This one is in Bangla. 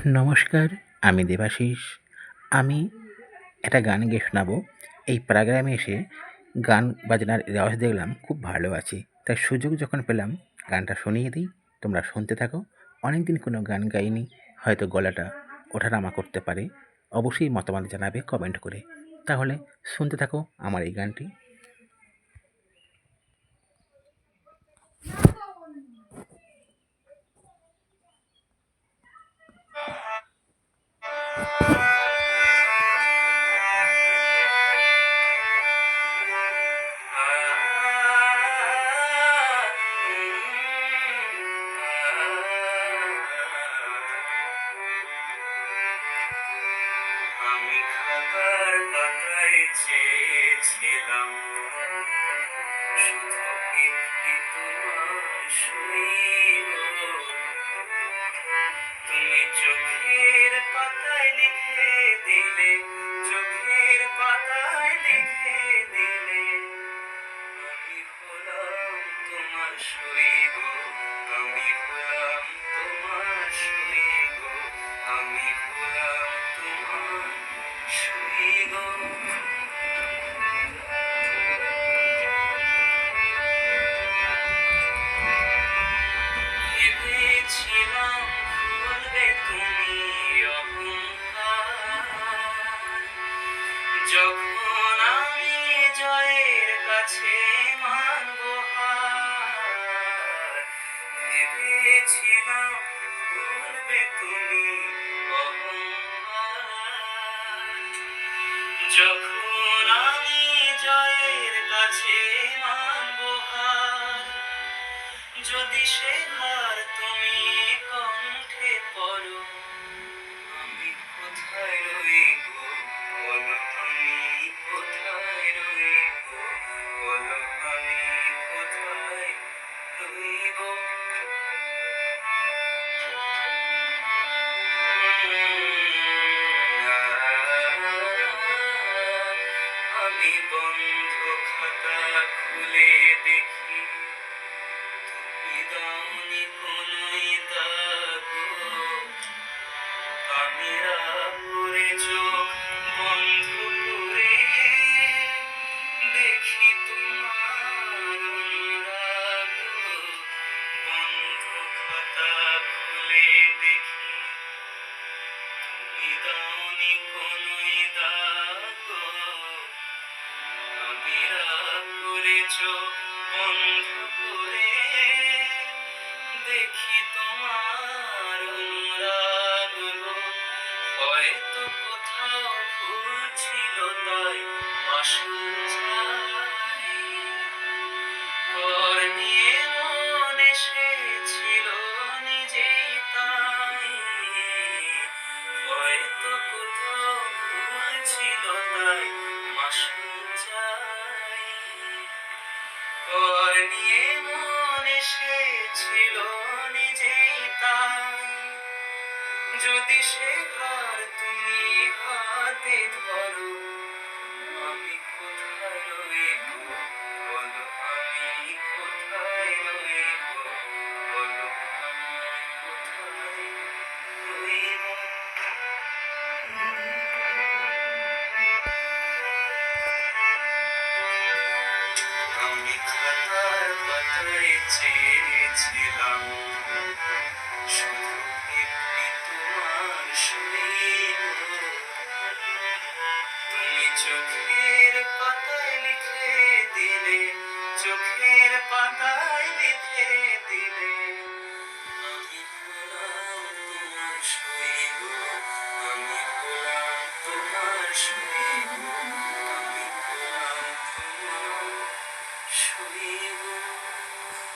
নমস্কার, আমি দেবাশিস। আমি একটা গান গেয়ে শোনাবো। এই প্যারাগ্রামে এসে গান বাজনার রেওয়াজ দেখলাম, খুব ভালো আছে। তাই সুযোগ যখন পেলাম গানটা শুনিয়ে দিই, তোমরা শুনতে থাকো। অনেকদিন কোনো গান গাইনি, হয়তো গলাটা ওঠানামা করতে পারে। অবশ্যই মতামত জানাবে কমেন্ট করে। তাহলে শুনতে থাকো আমার এই গানটি। আমি খাতার পাতায় চেয়েছিলাম শুধু একটি তোমার সইব। তুমি চোখের পাতায় লিখে দিলে, চোখের পাতায় লিখে দিলে, আমি হলাম তোমার সইব, আমি হলাম তোমার সইব, আমি হলাম তোমার সইব। ভেবেছিলাম ভুলবে তুমি অহংকার, যখন আমি জয়ের কাছে মানব হার। ভেবেছিলাম ভুলবে তুমি অহংকার, যখন আমি জয়ের কাছে মানব হার। যদি সে হার তুমি কণ্ঠে পড়ো, আমি কোথায় রইব বলো, আমি কোথায় রইব বলো, আমি কোথায় রইব। আমি বন্ধ খাতা খুলে দেখি, তুমি দাওনি কোনোই দাগ। আমি রাগ করে চোখ বন্ধ করে দেখি তোমার অনুরাগ। বন্ধ খাতা খুলে দেখি, তুমি দাওনি কোনোই দাগ। আমি রাগ করে চোখ বন্ধ করে দেখি তোমার অনুরাগ। হয়তো কোথাও ভুল ছিল তাই মাসুল চাই, কর নিয়ে মন এসেছিল নিজেই তাই। হয়তো কোথাও ভুল ছিল তাই মাসুল চাই, কর নিয়ে মন এসেছিল নিজেই তাই। যদি সে ঘর তুমি হাতে ধরো,